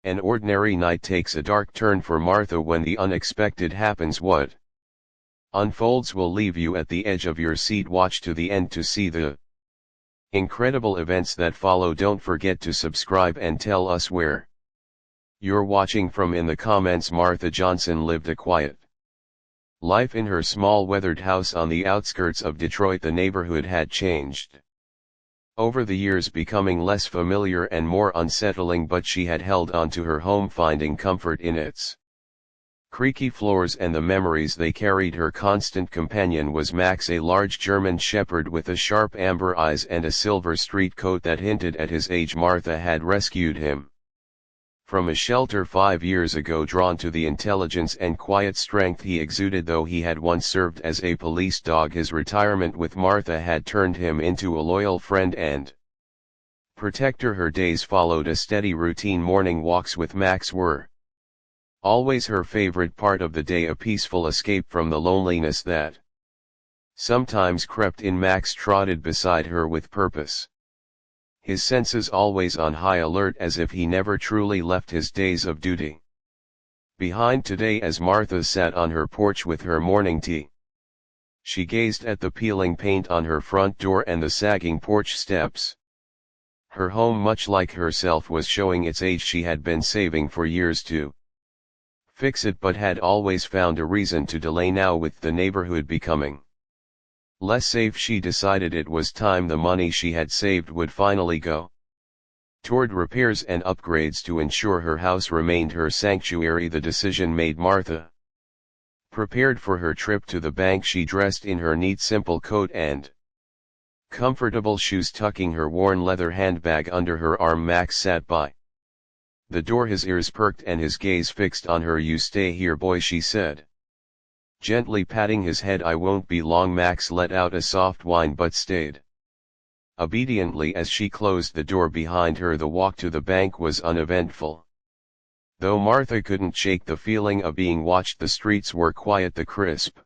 An ordinary night takes a dark turn for Martha when the unexpected happens. What unfolds will leave you at the edge of your seat. Watch to the end to see the incredible events that follow. Don't forget to subscribe and tell us where you're watching from in the comments. Martha Johnson lived a quiet life in her small weathered house on the outskirts of Detroit. The neighborhood had changed over the years, becoming less familiar and more unsettling, but she had held on to her home, finding comfort in its creaky floors and the memories they carried. Her constant companion was Max, a large German shepherd with a sharp amber eyes and a silver street coat that hinted at his age. Martha had rescued him from a shelter 5 years ago, drawn to the intelligence and quiet strength he exuded. Though he had once served as a police dog, his retirement with Martha had turned him into a loyal friend and protector. Her days followed a steady routine. Morning walks with Max were always her favorite part of the day, a peaceful escape from the loneliness that sometimes crept in. Max trotted beside her with purpose, his senses always on high alert, as if he never truly left his days of duty behind. Today, as Martha sat on her porch with her morning tea, she gazed at the peeling paint on her front door and the sagging porch steps. Her home, much like herself, was showing its age. She had been saving for years to fix it, but had always found a reason to delay. Now, with the neighborhood becoming less safe, she decided it was time. The money she had saved would finally go toward repairs and upgrades to ensure her house remained her sanctuary. The decision made, Martha prepared for her trip to the bank. She dressed in her neat, simple coat and comfortable shoes, tucking her worn leather handbag under her arm. Max sat by the door, his ears perked and his gaze fixed on her. "You stay here, boy," she said, gently patting his head. "I won't be long." Max let out a soft whine but stayed obediently as she closed the door behind her. The walk to the bank was uneventful, though Martha couldn't shake the feeling of being watched. The streets were quiet, the crisp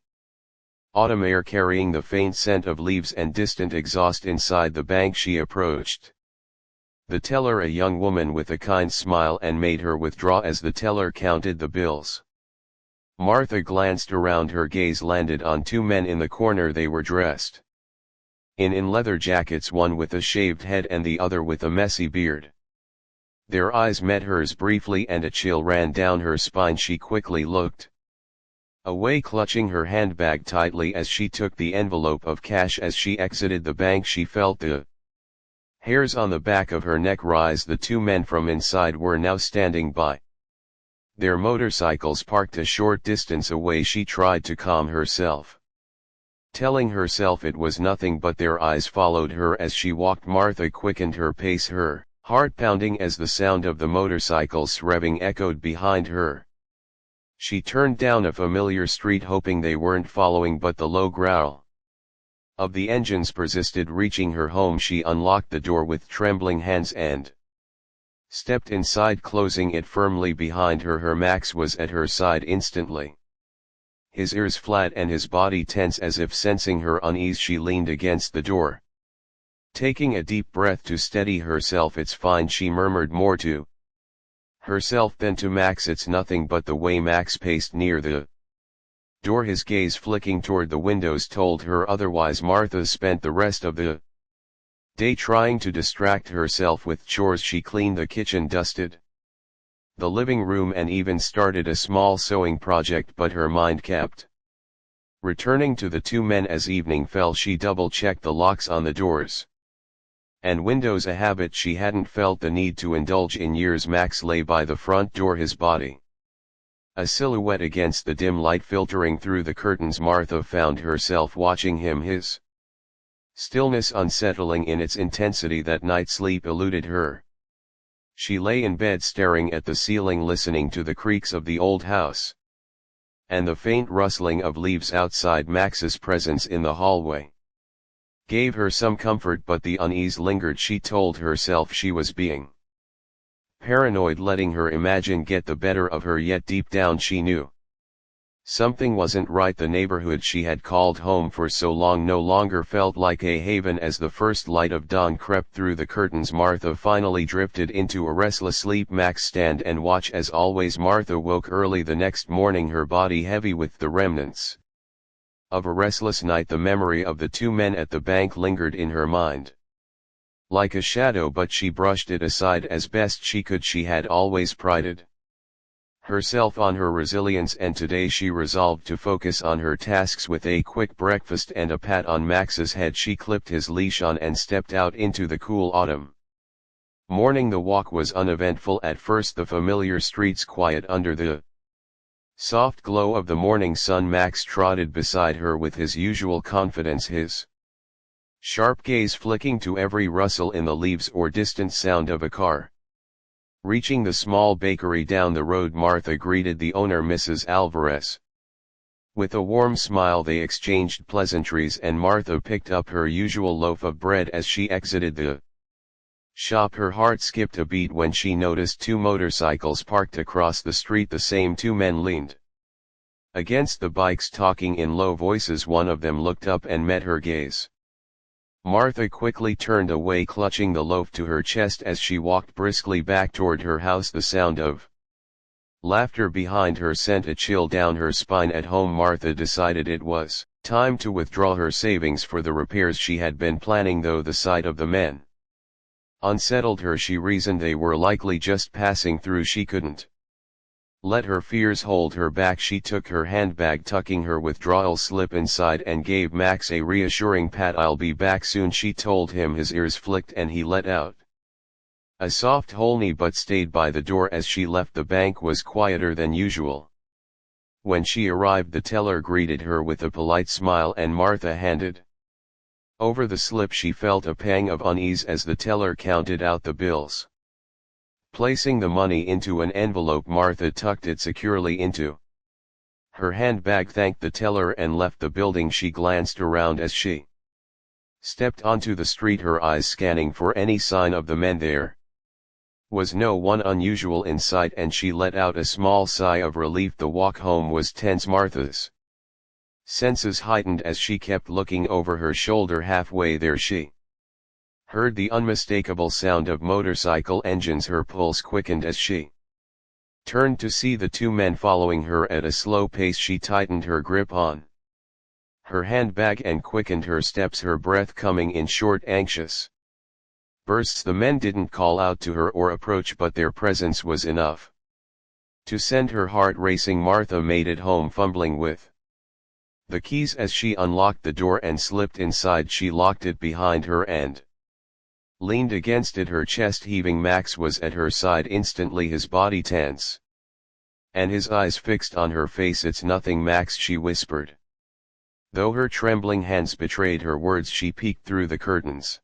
autumn air carrying the faint scent of leaves and distant exhaust. Inside the bank she approached the teller, a young woman with a kind smile, and made her withdraw as the teller counted the bills. Martha glanced around. Her gaze landed on 2 men in the corner. They were dressed in leather jackets, one with a shaved head and the other with a messy beard. Their eyes met hers briefly and a chill ran down her spine. She quickly looked away, clutching her handbag tightly as she took the envelope of cash. As she exited the bank, she felt the hairs on the back of her neck rise. The 2 men from inside were now standing by, their motorcycles parked a short distance away. She tried to calm herself, telling herself it was nothing, but their eyes followed her as she walked. Martha quickened her pace, her heart pounding as the sound of the motorcycles revving echoed behind her. She turned down a familiar street, hoping they weren't following, but the low growl of the engines persisted, reaching her home. She unlocked the door with trembling hands and stepped inside, closing it firmly behind her. Her Max was at her side instantly, his ears flat and his body tense as if sensing her unease. She leaned against the door, taking a deep breath to steady herself. "It's fine," she murmured, more to herself than to Max. "It's nothing." But the way Max paced near the door, his gaze flicking toward the windows, told her otherwise. Martha spent the rest of the day trying to distract herself with chores. She cleaned the kitchen, dusted the living room, and even started a small sewing project, but her mind kept returning to the 2 men. As evening fell, she double-checked the locks on the doors and windows, a habit she hadn't felt the need to indulge in years. Max lay by the front door, his body a silhouette against the dim light filtering through the curtains. Martha found herself watching him, his stillness unsettling in its intensity. That night sleep eluded her. She lay in bed staring at the ceiling, listening to the creaks of the old house and the faint rustling of leaves outside. Max's presence in the hallway gave her some comfort, but the unease lingered. She told herself she was being paranoid, letting her imagine get the better of her, yet deep down she knew Something wasn't right. The neighborhood she had called home for so long no longer felt like a haven. As the first light of dawn crept through the curtains, Martha finally drifted into a restless sleep. Max stand and watch as always. Martha woke early the next morning, her body heavy with the remnants of a restless night. The memory of the two men at the bank lingered in her mind like a shadow, but she brushed it aside as best she could. She had always prided herself on her resilience, and today she resolved to focus on her tasks. With a quick breakfast and a pat on Max's head, she clipped his leash on and stepped out into the cool autumn morning. The walk was uneventful at first, the familiar streets quiet under the soft glow of the morning sun. Max trotted beside her with his usual confidence, his sharp gaze flicking to every rustle in the leaves or distant sound of a car. Reaching the small bakery down the road, Martha greeted the owner, Mrs. Alvarez. With a warm smile they exchanged pleasantries, and Martha picked up her usual loaf of bread. As she exited the shop, her heart skipped a beat when she noticed two motorcycles parked across the street. The same two men leaned against the bikes, talking in low voices. One of them looked up and met her gaze. Martha quickly turned away, clutching the loaf to her chest as she walked briskly back toward her house. The sound of laughter behind her sent a chill down her spine. At home, Martha decided it was time to withdraw her savings for the repairs she had been planning, though the sight of the men unsettled her. She reasoned they were likely just passing through. She couldn't let her fears hold her back. She took her handbag, tucking her withdrawal slip inside, and gave Max a reassuring pat. "I'll be back soon," she told him. His ears flicked and he let out a soft whinny, but stayed by the door. As she left, the bank was quieter than usual. When she arrived, the teller greeted her with a polite smile, and Martha handed over the slip. She felt a pang of unease as the teller counted out the bills. Placing the money into an envelope, Martha tucked it securely into her handbag, thanked the teller, and left the building. She glanced around as she stepped onto the street, her eyes scanning for any sign of the men. There was no one unusual in sight, and she let out a small sigh of relief. The walk home was tense. Martha's senses heightened as she kept looking over her shoulder. Halfway there, she heard the unmistakable sound of motorcycle engines. Her pulse quickened as she turned to see the two men following her at a slow pace. She tightened her grip on her handbag and quickened her steps, her breath coming in short, anxious bursts. The men didn't call out to her or approach, but their presence was enough to send her heart racing. Martha made it home, fumbling with the keys. As she unlocked the door and slipped inside, she locked it behind her and leaned against it, her chest heaving. Max was at her side, instantly his body tense and his eyes fixed on her face. "It's nothing, Max," she whispered. Though her trembling hands betrayed her words, she peeked through the curtains,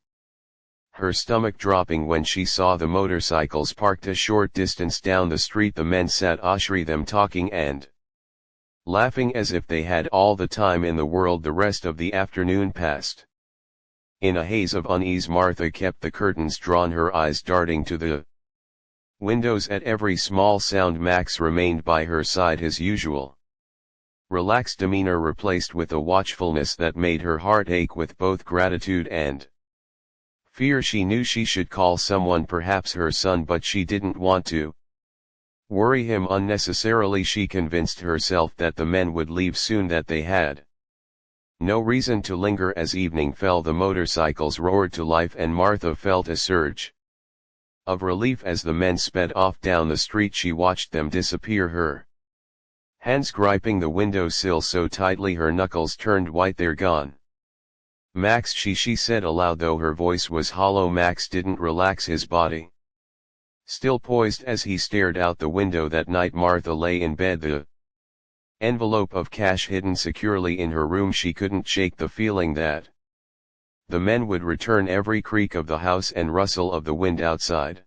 her stomach dropping when she saw the motorcycles parked a short distance down the street. The men sat them talking and laughing as if they had all the time in the world. The rest of the afternoon passed in a haze of unease. Martha kept the curtains drawn, her eyes darting to the windows at every small sound. Max remained by her side, his usual relaxed demeanor replaced with a watchfulness that made her heart ache with both gratitude and fear. She knew she should call someone, perhaps her son, but she didn't want to worry him unnecessarily. She convinced herself that the men would leave soon, that they had no reason to linger. As evening fell, the motorcycles roared to life, and Martha felt a surge of relief as the men sped off down the street. She watched them disappear, her hands gripping the windowsill so tightly her knuckles turned white. "They're gone, Max," she said aloud, though her voice was hollow. Max didn't relax, his body still poised as he stared out the window. That night Martha lay in bed, the envelope of cash hidden securely in her room. She couldn't shake the feeling that the men would return. Every creak of the house and rustle of the wind outside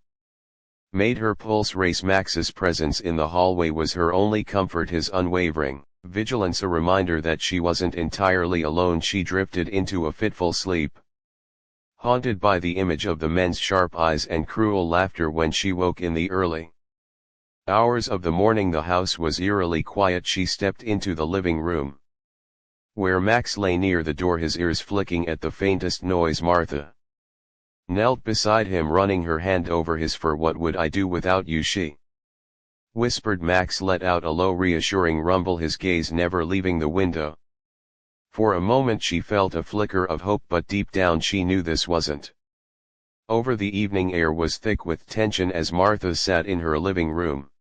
made her pulse race. Max's presence in the hallway was her only comfort, his unwavering vigilance a reminder that she wasn't entirely alone. She drifted into a fitful sleep, haunted by the image of the men's sharp eyes and cruel laughter. When she woke in the early Hours of the morning the house was eerily quiet. She stepped into the living room, where Max lay near the door, his ears flicking at the faintest noise. Martha knelt beside him, running her hand over his fur. "What would I do without you?" she whispered. Max let out a low reassuring rumble, his gaze never leaving the window. For a moment she felt a flicker of hope, but deep down she knew this wasn't over. The evening air was thick with tension as Martha sat in her living room,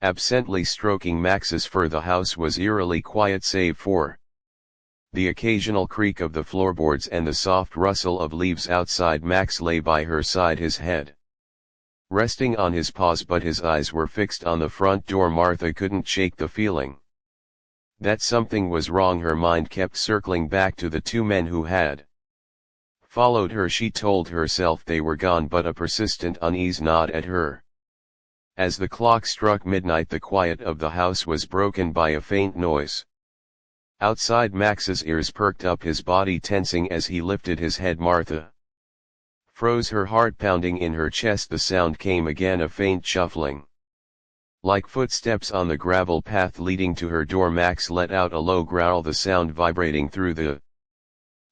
absently stroking Max's fur. The house was eerily quiet save for the occasional creak of the floorboards and the soft rustle of leaves outside. Max lay by her side, his head resting on his paws, but his eyes were fixed on the front door. Martha couldn't shake the feeling that something was wrong. Her mind kept circling back to the two men who had followed her. She told herself they were gone, but a persistent unease gnawed at her. As the clock struck midnight, the quiet of the house was broken by a faint noise outside. Max's ears perked up, his body tensing as he lifted his head. Martha froze, her heart pounding in her chest. The sound came again, a faint shuffling, like footsteps on the gravel path leading to her door. Max let out a low growl, the sound vibrating through the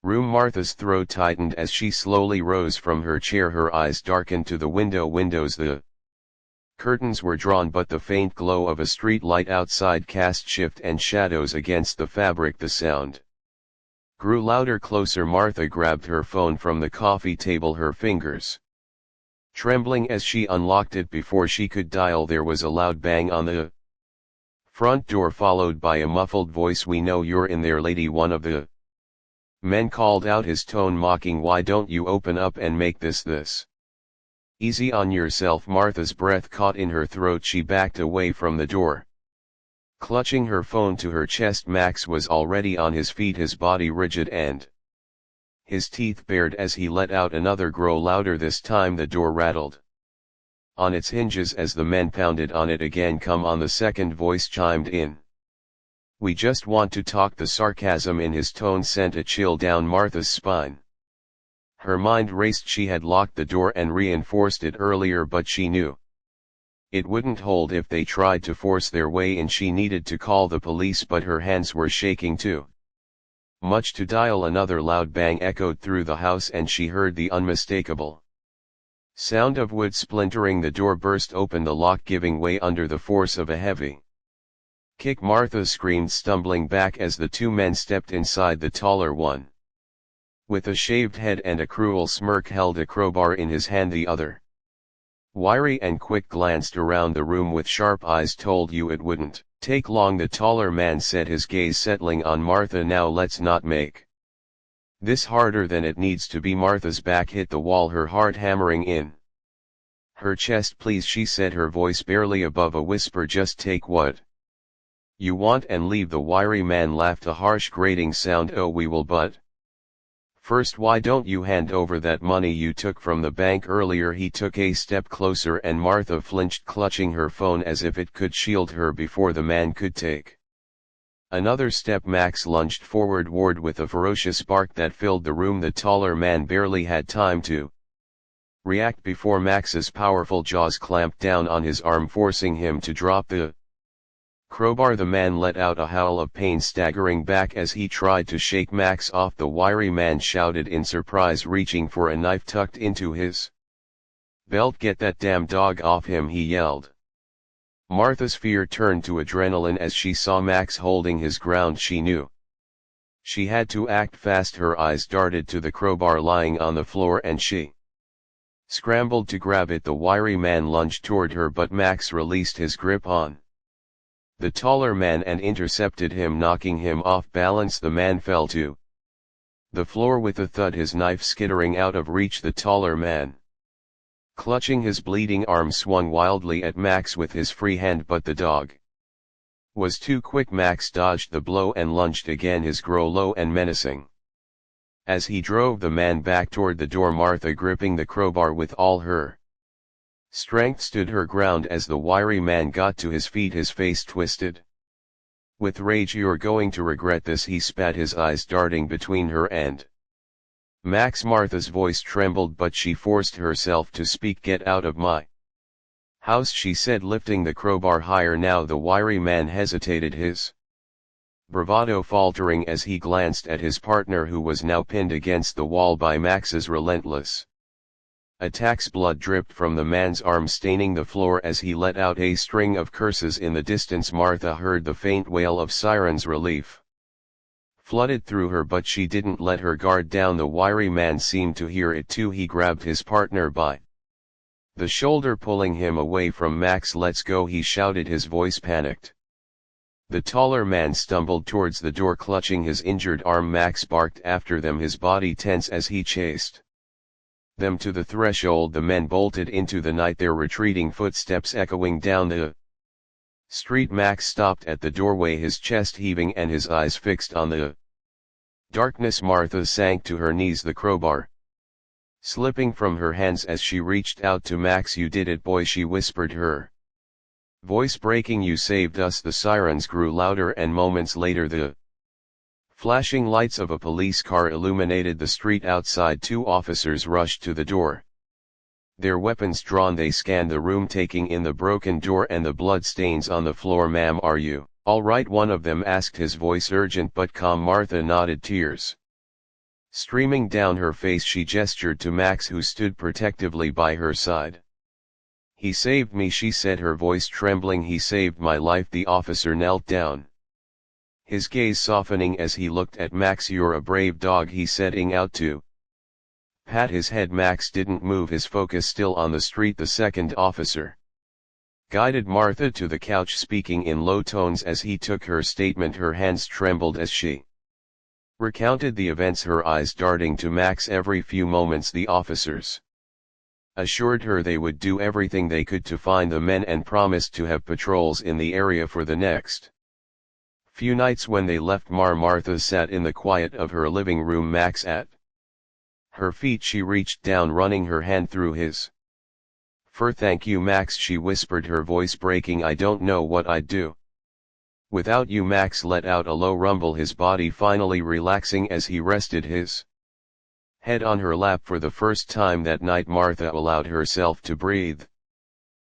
room. Martha's throat tightened as she slowly rose from her chair, her eyes darkened to the windows. The curtains were drawn, but the faint glow of a street light outside cast shift and shadows against the fabric. The sound grew louder, closer. Martha grabbed her phone from the coffee table, her fingers trembling as she unlocked it. Before she could dial, there was a loud bang on the front door, followed by a muffled voice. "We know you're in there, lady," one of the men called out, his tone mocking. "Why don't you open up and make this easy on yourself?" Martha's breath caught in her throat. She backed away from the door, clutching her phone to her chest. Max was already on his feet, his body rigid and his teeth bared as he let out another growl, louder this time. The door rattled on its hinges as the men pounded on it again. "Come on," the second voice chimed in. "We just want to talk." The sarcasm in his tone sent a chill down Martha's spine. Her mind raced. She had locked the door and reinforced it earlier, but she knew it wouldn't hold if they tried to force their way in. She needed to call the police, but her hands were shaking too much to dial. Another loud bang echoed through the house, and she heard the unmistakable sound of wood splintering. The door burst open, the lock giving way under the force of a heavy kick. Martha screamed, stumbling back as the two men stepped inside. The taller one, with a shaved head and a cruel smirk, held a crowbar in his hand. The other, wiry and quick, glanced around the room with sharp eyes. "Told you it wouldn't take long," the taller man said, his gaze settling on Martha. "Now let's not make this harder than it needs to be." Martha's back hit the wall, her heart hammering in her chest. "Please," she said, her voice barely above a whisper, "just take what you want and leave." The wiry man laughed, a harsh grating sound. "Oh, we will, but first, why don't you hand over that money you took from the bank earlier?" He took a step closer and Martha flinched, clutching her phone as if it could shield her before the man could take another step. Max lunged forward with a ferocious bark that filled the room. The taller man barely had time to react before Max's powerful jaws clamped down on his arm, forcing him to drop the crowbar. The man let out a howl of pain, staggering back as he tried to shake Max off. The wiry man shouted in surprise, reaching for a knife tucked into his belt. "Get that damn dog off him," he yelled. Martha's fear turned to adrenaline as she saw Max holding his ground. She knew she had to act fast. Her eyes darted to the crowbar lying on the floor and she scrambled to grab it. The wiry man lunged toward her, but Max released his grip on the taller man and intercepted him, knocking him off balance. The man fell to the floor with a thud, his knife skittering out of reach. The taller man, clutching his bleeding arm, swung wildly at Max with his free hand, but the dog was too quick. Max dodged the blow and lunged again, his growl low and menacing as he drove the man back toward the door. Martha, gripping the crowbar with all her strength, stood her ground as the wiry man got to his feet, his face twisted with rage. "You're going to regret this," he spat, his eyes darting between her and Max. Martha's voice trembled, but she forced herself to speak. "Get out of my House, she said, lifting the crowbar higher. Now the wiry man hesitated, his bravado faltering as he glanced at his partner, who was now pinned against the wall by Max's relentless attacks. Blood dripped from the man's arm, staining the floor as he let out a string of curses. In the distance, Martha heard the faint wail of sirens. Relief flooded through her, but she didn't let her guard down. The wiry man seemed to hear it too. He grabbed his partner by the shoulder, pulling him away from Max. "Let's go," he shouted, his voice panicked. The taller man stumbled towards the door, clutching his injured arm. Max barked after them, his body tense as he chased them to the threshold. The men bolted into the night, their retreating footsteps echoing down the street. Max stopped at the doorway, his chest heaving and his eyes fixed on the darkness. Martha sank to her knees, the crowbar slipping from her hands as she reached out to Max. "You did it, boy," she whispered, her voice breaking. "You saved us." The sirens grew louder, and moments later the flashing lights of a police car illuminated the street outside. 2 officers rushed to the door. Their weapons drawn, they scanned the room, taking in the broken door and the blood stains on the floor. "Ma'am, are you all right?" one of them asked, his voice urgent but calm. Martha nodded, tears streaming down her face. She gestured to Max, who stood protectively by her side. "He saved me," she said, her voice trembling. "He saved my life." The officer knelt down, his gaze softening as he looked at Max. "You're a brave dog," he said, out to pat his head. Max didn't move, his focus still on the street. The second officer guided Martha to the couch, speaking in low tones as he took her statement. Her hands trembled as she recounted the events, her eyes darting to Max every few moments. The officers assured her they would do everything they could to find the men and promised to have patrols in the area for the next few nights. When they left Martha sat in the quiet of her living room, Max at her feet. She reached down, running her hand through his fur. "Thank you, Max," she whispered, her voice breaking. "I don't know what I'd do without you." Max let out a low rumble, his body finally relaxing as he rested his head on her lap. For the first time that night, Martha allowed herself to breathe.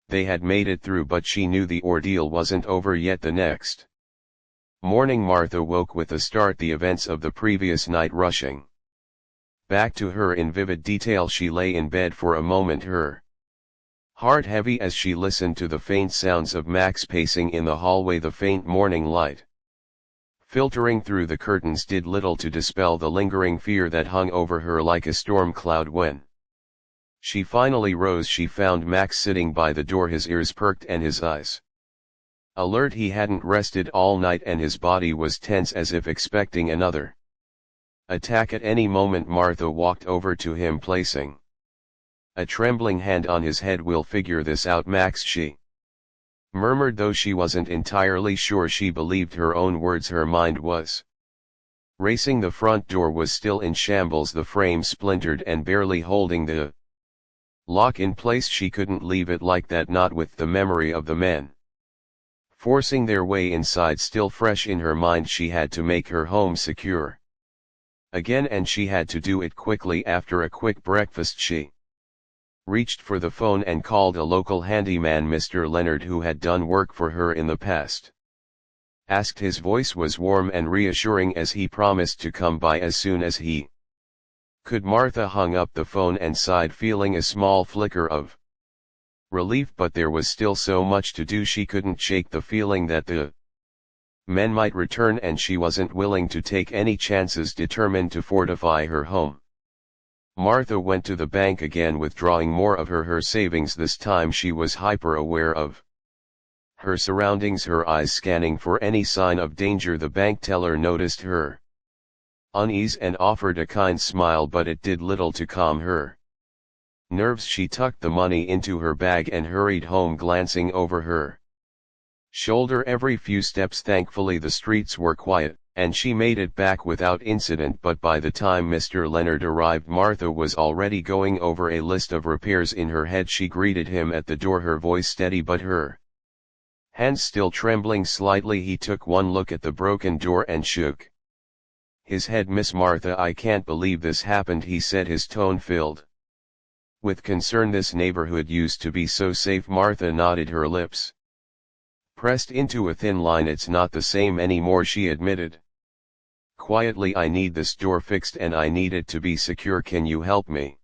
They had made it through, but she knew the ordeal wasn't over yet. The next morning, Martha woke with a start, the events of the previous night rushing back to her in vivid detail. She lay in bed for a moment, her heart heavy as she listened to the faint sounds of Max pacing in the hallway. The faint morning light filtering through the curtains did little to dispel the lingering fear that hung over her like a storm cloud. When she finally rose, she found Max sitting by the door, his ears perked and his eyes alert. He hadn't rested all night and his body was tense, as if expecting another attack at any moment. Martha walked over to him, placing a trembling hand on his head. "We'll figure this out, Max," she murmured, though she wasn't entirely sure she believed her own words. Her mind was racing. The front door was still in shambles, the frame splintered and barely holding the lock in place. She couldn't leave it like that, not with the memory of the men forcing their way inside still fresh in her mind. She had to make her home secure again, and she had to do it quickly. After a quick breakfast, she reached for the phone and called a local handyman, Mr. Leonard, who had done work for her in the past. Asked. His voice was warm and reassuring as he promised to come by as soon as he could. Martha hung up the phone and sighed, feeling a small flicker of relief, but there was still so much to do. She couldn't shake the feeling that the men might return, and she wasn't willing to take any chances, determined to fortify her home. Martha went to the bank again, withdrawing more of her savings. This time she was hyper-aware of her surroundings, her eyes scanning for any sign of danger. The bank teller noticed her unease and offered a kind smile, but it did little to calm her nerves. She tucked the money into her bag and hurried home, glancing over her shoulder every few steps. Thankfully the streets were quiet, and she made it back without incident. But by the time Mr. Leonard arrived, Martha was already going over a list of repairs in her head. She greeted him at the door, her voice steady but her hands still trembling slightly. He took one look at the broken door and shook his head. "Miss Martha, I can't believe this happened," he said, his tone filled With concern, this neighborhood used to be so safe. Martha nodded her lips. Pressed into a thin line. It's not the same anymore, she admitted. Quietly, I need this door fixed and I need it to be secure. Can you help me?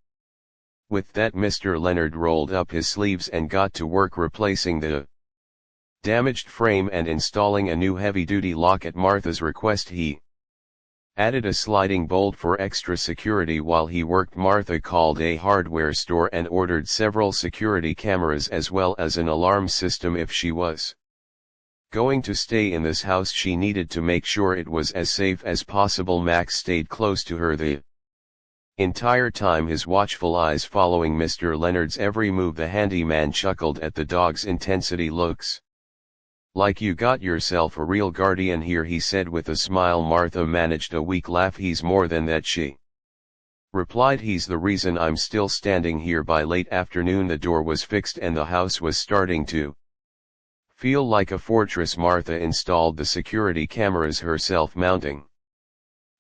With that, Mr. Leonard rolled up his sleeves and got to work replacing the damaged frame and installing a new heavy-duty lock. At Martha's request, he added a sliding bolt for extra security. While he worked, Martha called a hardware store and ordered several security cameras as well as an alarm system. If she was going to stay in this house, she needed to make sure it was as safe as possible. Max stayed close to her the entire time, his watchful eyes following Mr. Leonard's every move. The handyman chuckled at the dog's intensity. Looks like you got yourself a real guardian here, he said with a smile. Martha managed a weak laugh. He's more than that, she replied. He's the reason I'm still standing here. By late afternoon, the door was fixed and the house was starting to feel like a fortress. Martha installed the security cameras herself, mounting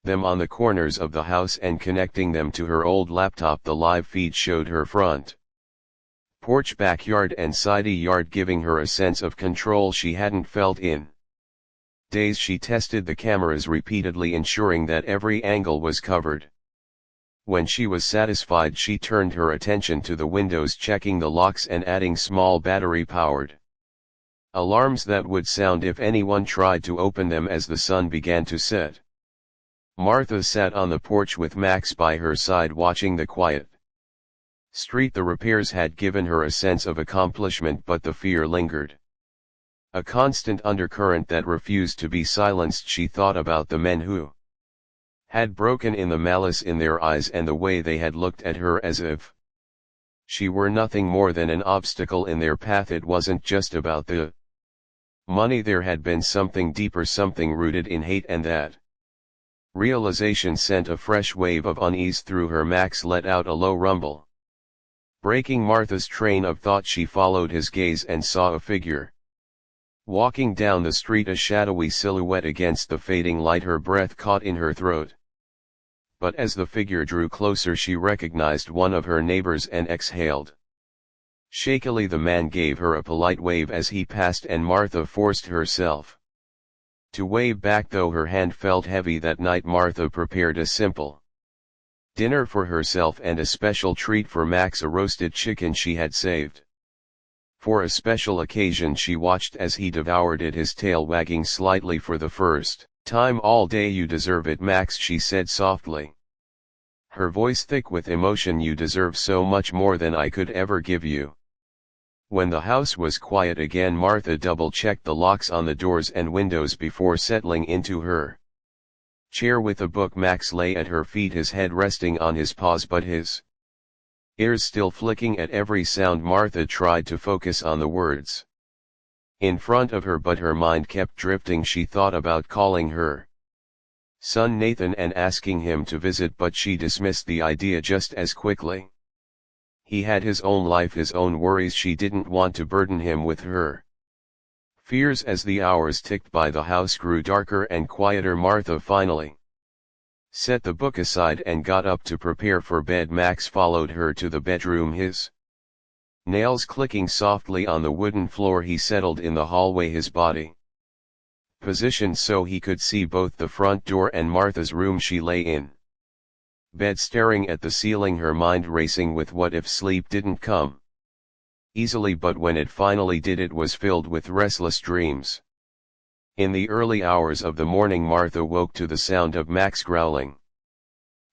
them on the corners of the house and connecting them to her old laptop. The live feed showed her front porch, backyard and side yard, giving her a sense of control she hadn't felt in days. She tested the cameras repeatedly, ensuring that every angle was covered. When she was satisfied, she turned her attention to the windows, checking the locks and adding small battery-powered alarms that would sound if anyone tried to open them as the sun began to set. Martha sat on the porch with Max by her side, watching the quiet street. The repairs had given her a sense of accomplishment, but the fear lingered, a constant undercurrent that refused to be silenced. She thought about the men who had broken in, the malice in their eyes and the way they had looked at her as if she were nothing more than an obstacle in their path. It wasn't just about the money, there had been something deeper, something rooted in hate, and that realization sent a fresh wave of unease through her. Max let out a low rumble, breaking Martha's train of thought. She followed his gaze and saw a figure walking down the street, a shadowy silhouette against the fading light. Her breath caught in her throat, but as the figure drew closer, she recognized one of her neighbors and exhaled shakily. The man gave her a polite wave as he passed, and Martha forced herself to wave back, though her hand felt heavy. That night, Martha prepared a simple dinner for herself and a special treat for Max, a roasted chicken she had saved for a special occasion. She watched as he devoured it, his tail wagging slightly for the first time all day. You deserve it, Max, she said softly, her voice thick with emotion. You deserve so much more than I could ever give you. When the house was quiet again, Martha double-checked the locks on the doors and windows before settling into her chair with a book. Max lay at her feet, his head resting on his paws, but his ears still flicking at every sound. Martha tried to focus on the words in front of her, but her mind kept drifting. She thought about calling her son Nathan and asking him to visit, but she dismissed the idea just as quickly. He had his own life, his own worries. She didn't want to burden him with her fears. As the hours ticked by, the house grew darker and quieter. Martha finally set the book aside and got up to prepare for bed. Max followed her to the bedroom, his nails clicking softly on the wooden floor. He settled in the hallway, his body positioned so he could see both the front door and Martha's room. She lay in bed staring at the ceiling, her mind racing with what if sleep didn't come easily, but when it finally did, it was filled with restless dreams. In the early hours of the morning, Martha woke to the sound of Max growling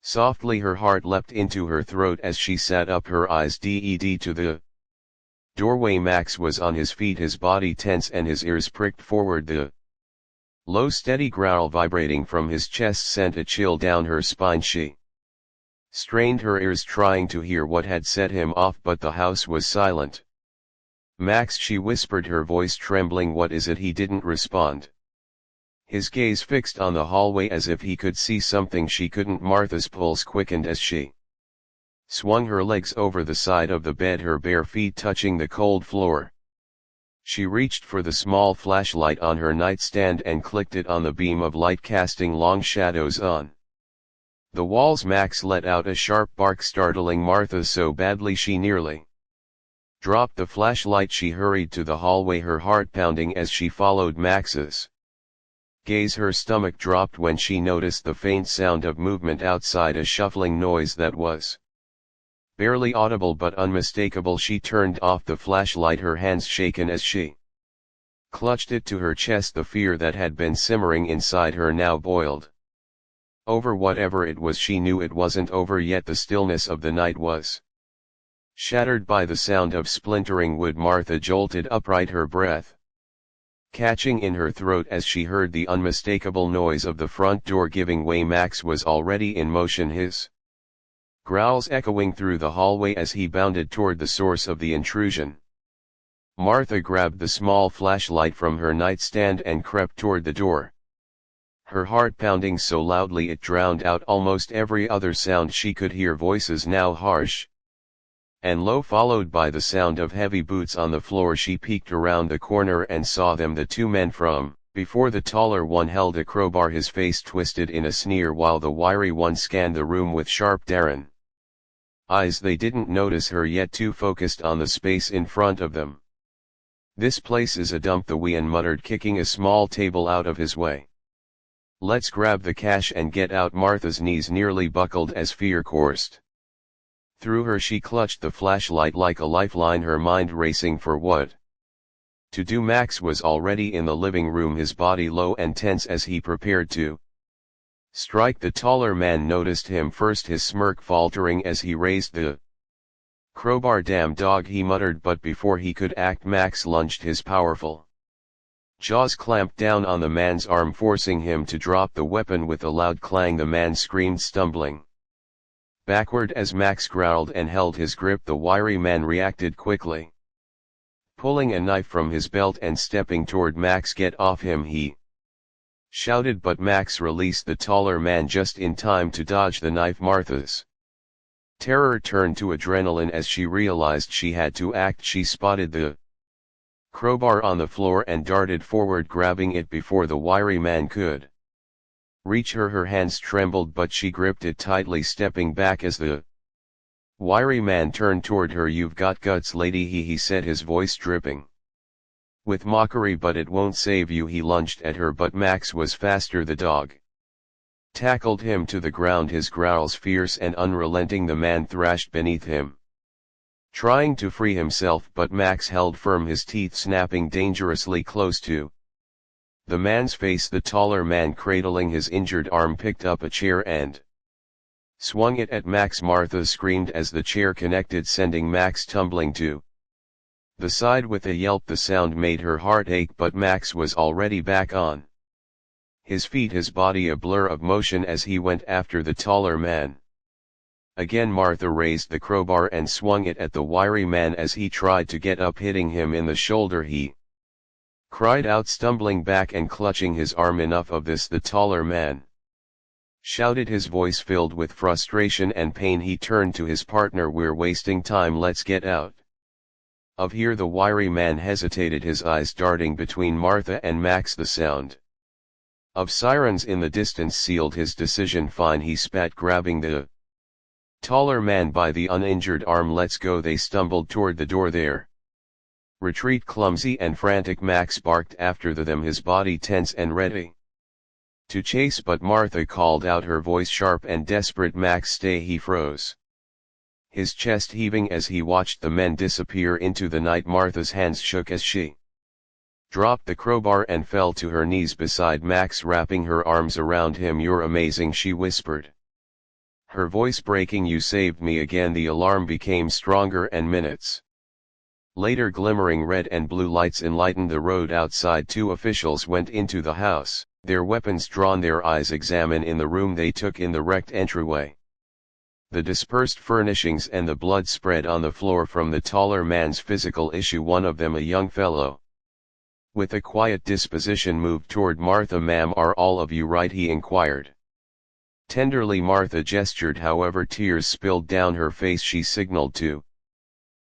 softly. Her heart leapt into her throat as she sat up, her eyes dead to the doorway. Max was on his feet, his body tense and his ears pricked forward. The low steady growl vibrating from his chest sent a chill down her spine. She strained her ears, trying to hear what had set him off, but the house was silent. Max, she whispered, her voice trembling. What is it? He didn't respond, his gaze fixed on the hallway as if he could see something she couldn't. Martha's pulse quickened as she swung her legs over the side of the bed, her bare feet touching the cold floor. She reached for the small flashlight on her nightstand and clicked it on the beam of light, casting long shadows on The walls. Max let out a sharp bark, startling Martha so badly she nearly dropped the flashlight. She hurried to the hallway, her heart pounding as she followed Max's gaze. Her stomach dropped when she noticed the faint sound of movement outside, a shuffling noise that was barely audible but unmistakable. She turned off the flashlight, her hands shaken as she clutched it to her chest. The fear that had been simmering inside her now boiled over. Whatever it was, she knew it wasn't over yet. The stillness of the night was shattered by the sound of splintering wood. Martha jolted upright, her breath catching in her throat as she heard the unmistakable noise of the front door giving way. Max was already in motion, his growls echoing through the hallway as he bounded toward the source of the intrusion. Martha grabbed the small flashlight from her nightstand and crept toward the door, her heart pounding so loudly it drowned out almost every other sound she could hear. Voices, now harsh and low, followed by the sound of heavy boots on the floor. She peeked around the corner and saw them, the two men from before. The taller one held a crowbar, his face twisted in a sneer, while the wiry one scanned the room with sharp Darren eyes. They didn't notice her yet, too focused on the space in front of them. "This place is a dump," the Wien muttered, kicking a small table out of his way. "Let's grab the cash and get out." Martha's knees nearly buckled as fear coursed through her. She clutched the flashlight like a lifeline, her mind racing for what to do. Max was already in the living room, his body low and tense as he prepared to strike. The taller man noticed him first, his smirk faltering as he raised the crowbar. "Damn dog," he muttered, but before he could act, Max lunged. His powerful jaws clamped down on the man's arm, forcing him to drop the weapon. With a loud clang, the man screamed, stumbling backward as Max growled and held his grip. The wiry man reacted quickly, pulling a knife from his belt and stepping toward Max. "Get off him," he shouted, but Max released the taller man just in time to dodge the knife. Martha's terror turned to adrenaline as she realized she had to act. She spotted the crowbar on the floor and darted forward, grabbing it before the wiry man could reach her. Her hands trembled, but she gripped it tightly, stepping back as the wiry man turned toward her. "You've got guts, lady," he said, his voice dripping with mockery. "But it won't save you." He lunged at her, but Max was faster. The dog tackled him to the ground, his growls fierce and unrelenting. The man thrashed beneath him, trying to free himself, but Max held firm, his teeth snapping dangerously close to the man's face. The taller man, cradling his injured arm, picked up a chair and swung it at Max. Martha screamed as the chair connected, sending Max tumbling to the side with a yelp. The sound made her heart ache, but Max was already back on his feet, his body a blur of motion as he went after the taller man. Again Martha raised the crowbar and swung it at the wiry man as he tried to get up, hitting him in the shoulder. He cried out, stumbling back and clutching his arm. "Enough of this," the taller man shouted, his voice filled with frustration and pain. He turned to his partner. "We're wasting time, let's get out of here." The wiry man hesitated, his eyes darting between Martha and Max. The sound of sirens in the distance sealed his decision. "Fine," he spat, grabbing the taller man by the uninjured arm. "Let's go." They stumbled toward the door, their retreat clumsy and frantic. Max barked after them, his body tense and ready to chase, but Martha called out, her voice sharp and desperate, "Max, stay." He froze, his chest heaving as he watched the men disappear into the night. Martha's hands shook as she dropped the crowbar and fell to her knees beside Max, wrapping her arms around him. "You're amazing," she whispered, her voice breaking. "You saved me again." The alarm became stronger, and minutes later glimmering red and blue lights enlightened the road outside. Two officials went into the house, their weapons drawn, their eyes examined in the room they took in the wrecked entryway. The dispersed furnishings and the blood spread on the floor from the taller man's physical issue. One of them, a young fellow with a quiet disposition, moved toward Martha. "Ma'am, are all of you right?" he inquired tenderly. Martha gestured, however tears spilled down her face. She signaled to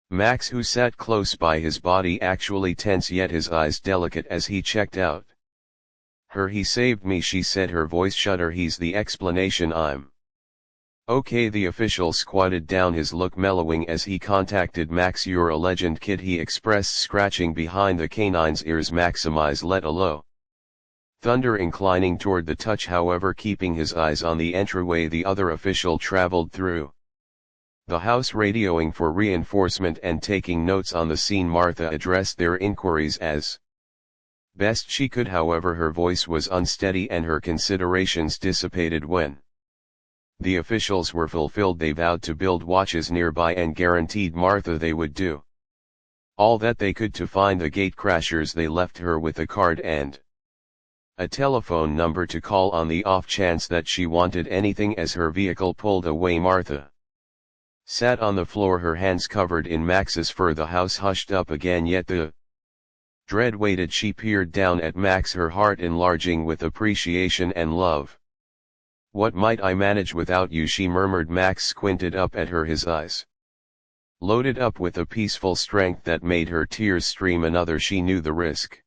Max, who sat close by, his body actually tense yet his eyes delicate as he checked out her. "He saved me," she said, her voice shudder. "He's the explanation I'm Okay, the official squatted down, his look mellowing as he contacted Max. You're a legend, kid, he expressed, scratching behind the canine's ears. Maximize let alone. Thunder inclining toward the touch, however keeping his eyes on the entryway the other official traveled through the house, radioing for reinforcement and taking notes on the scene. Martha addressed their inquiries as best she could, however her voice was unsteady and her considerations dissipated when the officials were fulfilled. They vowed to build watches nearby and guaranteed Martha they would do all that they could to find the gatecrashers. They left her with a card and a telephone number to call on the off chance that she wanted anything. As her vehicle pulled away, Martha sat on the floor, her hands covered in Max's fur. The house hushed up again, yet the dread waited. She peered down at Max, her heart enlarging with appreciation and love. What might I manage without you, she murmured. Max squinted up at her, his eyes loaded up with a peaceful strength that made her tears stream. Another, she knew the risk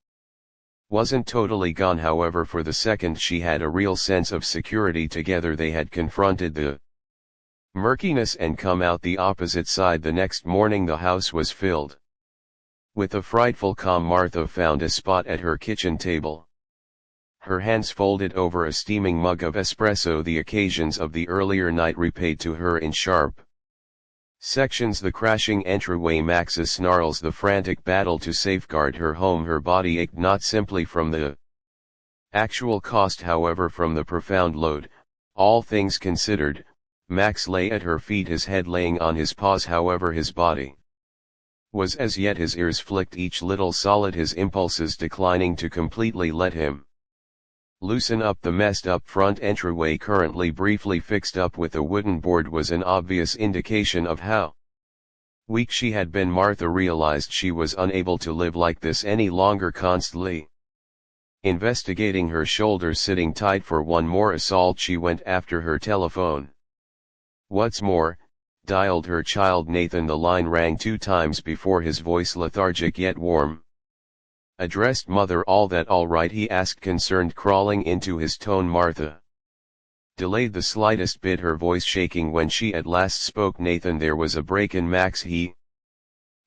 wasn't totally gone, however for the second she had a real sense of security. Together they had confronted the murkiness and come out the opposite side. The next morning the house was filled with a frightful calm. Martha found a spot at her kitchen table, her hands folded over a steaming mug of espresso. The occasions of the earlier night repaid to her in sharp sections: the crashing entryway, Max's snarls, the frantic battle to safeguard her home. Her body ached, not simply from the actual cost, however from the profound load. All things considered, Max lay at her feet, his head laying on his paws. However his body was as yet, his ears flicked each little solid, his impulses declining to completely let him loosen up. The messed up front entryway, currently briefly fixed up with a wooden board, was an obvious indication of how weak she had been. Martha realized she was unable to live like this any longer, constantly investigating her shoulders sitting tight for one more assault. She went after her telephone. What's more, dialed her child Nathan. The line rang 2 times before his voice, lethargic yet warm, addressed mother. All that all right, he asked, concerned crawling into his tone. Martha delayed the slightest bit, her voice shaking when she at last spoke. Nathan, there was a break in Max. He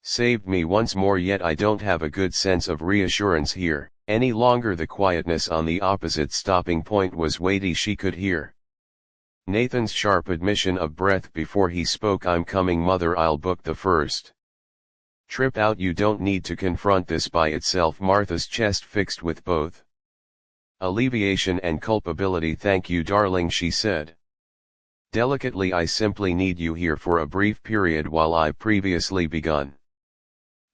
saved me once more, yet I don't have a good sense of reassurance here any longer. The quietness on the opposite stopping point was weighty. She could hear Nathan's sharp admission of breath before he spoke. I'm coming, mother, I'll book the first trip out. You don't need to confront this by itself. Martha's chest fixed with both alleviation and culpability. Thank you, darling, she said delicately. I simply need you here for a brief period while I previously begun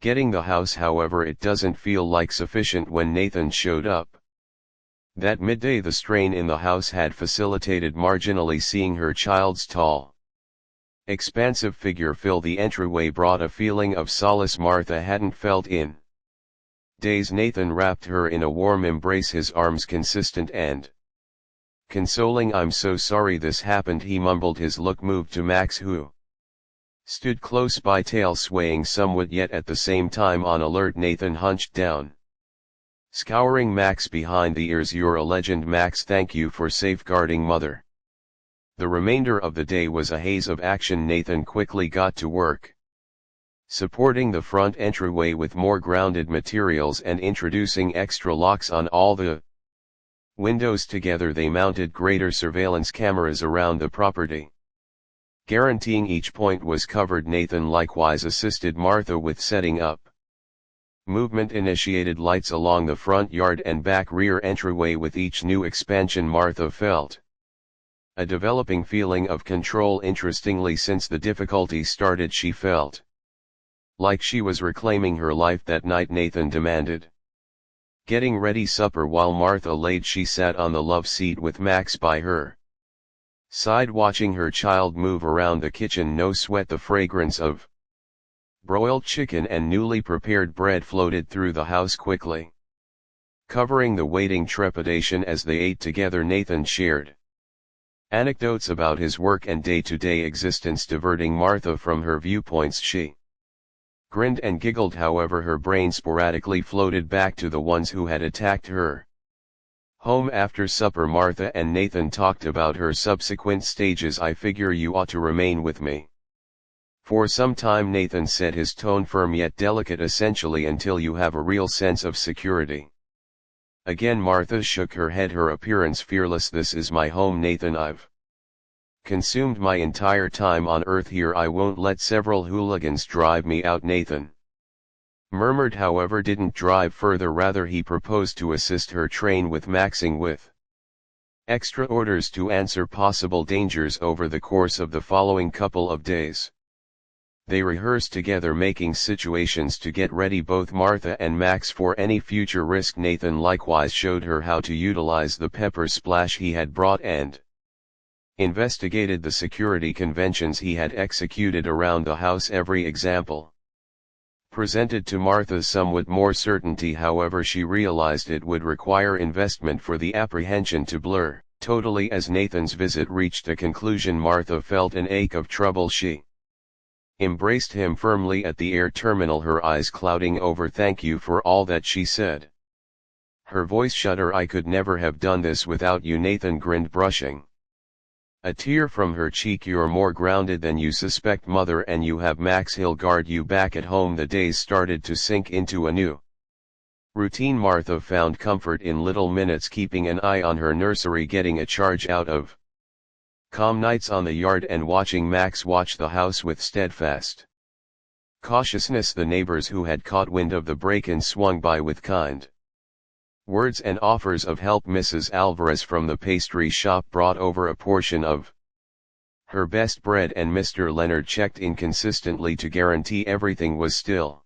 getting the house. However it doesn't feel like sufficient. When Nathan showed up that midday, the strain in the house had facilitated marginally seeing her child's tall, expansive figure fill the entryway, brought a feeling of solace Martha hadn't felt in days. Nathan wrapped her in a warm embrace, his arms consistent and consoling. I'm so sorry this happened, he mumbled, his look moved to Max, who stood close by, tail swaying somewhat yet at the same time on alert. Nathan hunched down, scouring Max behind the ears. You're a legend, Max, thank you for safeguarding mother. The remainder of the day was a haze of action. Nathan quickly got to work supporting the front entryway with more grounded materials and introducing extra locks on all the windows. Together they mounted greater surveillance cameras around the property, guaranteeing each point was covered. Nathan likewise assisted Martha with setting up movement-initiated lights along the front yard and back rear entryway. With each new expansion, Martha felt a developing feeling of control. Interestingly, since the difficulty started, she felt like she was reclaiming her life. That night Nathan demanded getting ready supper while Martha laid. She sat on the love seat with Max by her side, watching her child move around the kitchen. No sweat, the fragrance of broiled chicken and newly prepared bread floated through the house quickly, covering the waiting trepidation. As they ate together, Nathan shared anecdotes about his work and day-to-day existence, diverting Martha from her viewpoints. She grinned and giggled, however her brain sporadically floated back to the ones who had attacked her Home after supper. Martha and Nathan talked about her subsequent stages. I figure you ought to remain with me. For some time Nathan said, his tone firm yet delicate, essentially until you have a real sense of security. Again Martha shook her head, her appearance fearless. This is my home, Nathan. I've consumed my entire time on earth here. I won't let several hooligans drive me out. Nathan murmured, however didn't drive further, rather he proposed to assist her train with maxing with extra orders to answer possible dangers over the course of the following couple of days. They rehearsed together, making situations to get ready both Martha and Max for any future risk. Nathan likewise showed her how to utilize the pepper splash he had brought and investigated the security conventions he had executed around the house. Every example presented to Martha somewhat more certainty, however she realized it would require investment for the apprehension to blur totally. As Nathan's visit reached a conclusion, Martha felt an ache of trouble. She embraced him firmly at the air terminal, her eyes clouding over. Thank you for all that, she said. Her voice shudder. I could never have done this without you. Nathan grinned, brushing a tear from her cheek. You're more grounded than you suspect, mother, and you have Max. He'll guard you back at home. The days started to sink into a new routine. Martha found comfort in little minutes, keeping an eye on her nursery, getting a charge out of calm nights on the yard, and watching Max watch the house with steadfast cautiousness. The neighbors who had caught wind of the break-in swung by with kind words and offers of help. Mrs. Alvarez from the pastry shop brought over a portion of her best bread, and Mr. Leonard checked in consistently to guarantee everything was still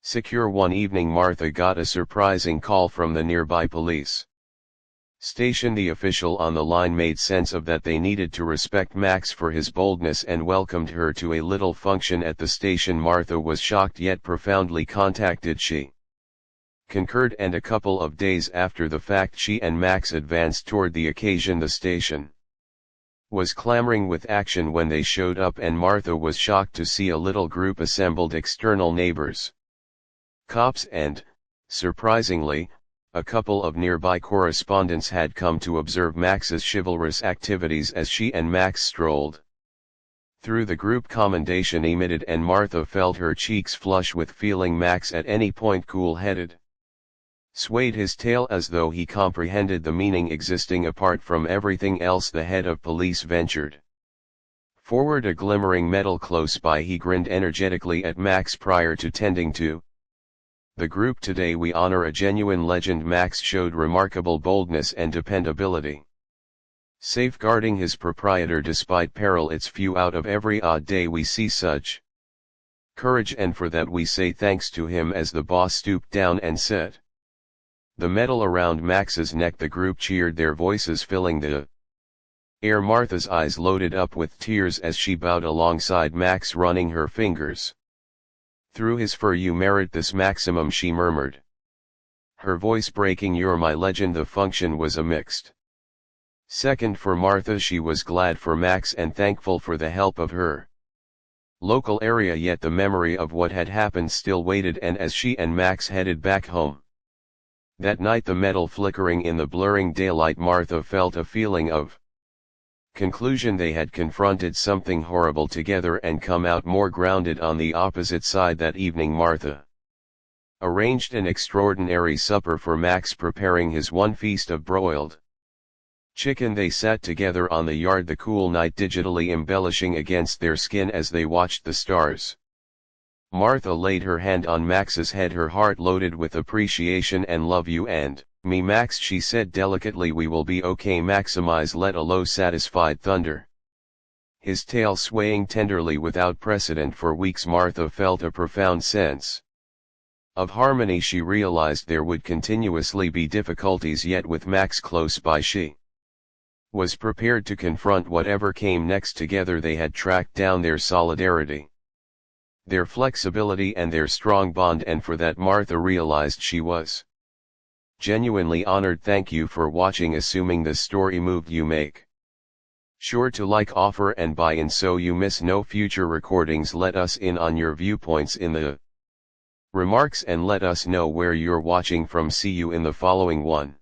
secure. One evening Martha got a surprising call from the nearby police station. The official on the line made sense of that. They needed to respect Max for his boldness and welcomed her to a little function at the station. Martha was shocked yet profoundly contacted. She concurred, and a couple of days after the fact she and Max advanced toward the occasion. The station was clamoring with action when they showed up, and Martha was shocked to see a little group assembled: external neighbors, cops, and, surprisingly, a couple of nearby correspondents had come to observe Max's chivalrous activities as she and Max strolled through the group. Commendation emitted, and Martha felt her cheeks flush with feeling. Max at any point cool-headed swayed his tail as though he comprehended the meaning existing apart from everything else. The head of police ventured forward, a glimmering metal close by. He grinned energetically at Max prior to tending to the group. Today we honor a genuine legend. Max showed remarkable boldness and dependability, safeguarding his proprietor despite peril. It's few out of every odd day we see such courage, and for that we say thanks to him. As the boss stooped down and set the medal around Max's neck, the group cheered, their voices filling the air. Martha's eyes loaded up with tears as she bowed alongside Max, running her fingers through his fur. You merit this maximum, she murmured, her voice breaking. You're my legend. The function was a mixed second for Martha. She was glad for Max and thankful for the help of her local area, yet the memory of what had happened still waited. And as she and Max headed back home that night, the metal flickering in the blurring daylight, Martha felt a feeling of conclusion. They had confronted something horrible together and come out more grounded on the opposite side. That evening Martha arranged an extraordinary supper for Max, preparing his one feast of broiled chicken. They sat together on the yard, the cool night digitally embellishing against their skin as they watched the stars. Martha laid her hand on Max's head, her heart loaded with appreciation and love. You and me, Max, she said delicately. We will be okay. Maximize let a low satisfied thunder, his tail swaying tenderly. Without precedent for weeks, Martha felt a profound sense of harmony. She realized there would continuously be difficulties, yet with Max close by she was prepared to confront whatever came next. Together they had tracked down their solidarity, their flexibility, and their strong bond, and for that Martha realized she was genuinely honored. Thank you for watching. Assuming this story moved you, make sure to like, offer, and buy in so you miss no future recordings. Let us in on your viewpoints in the remarks and let us know where you're watching from. See you in the following one.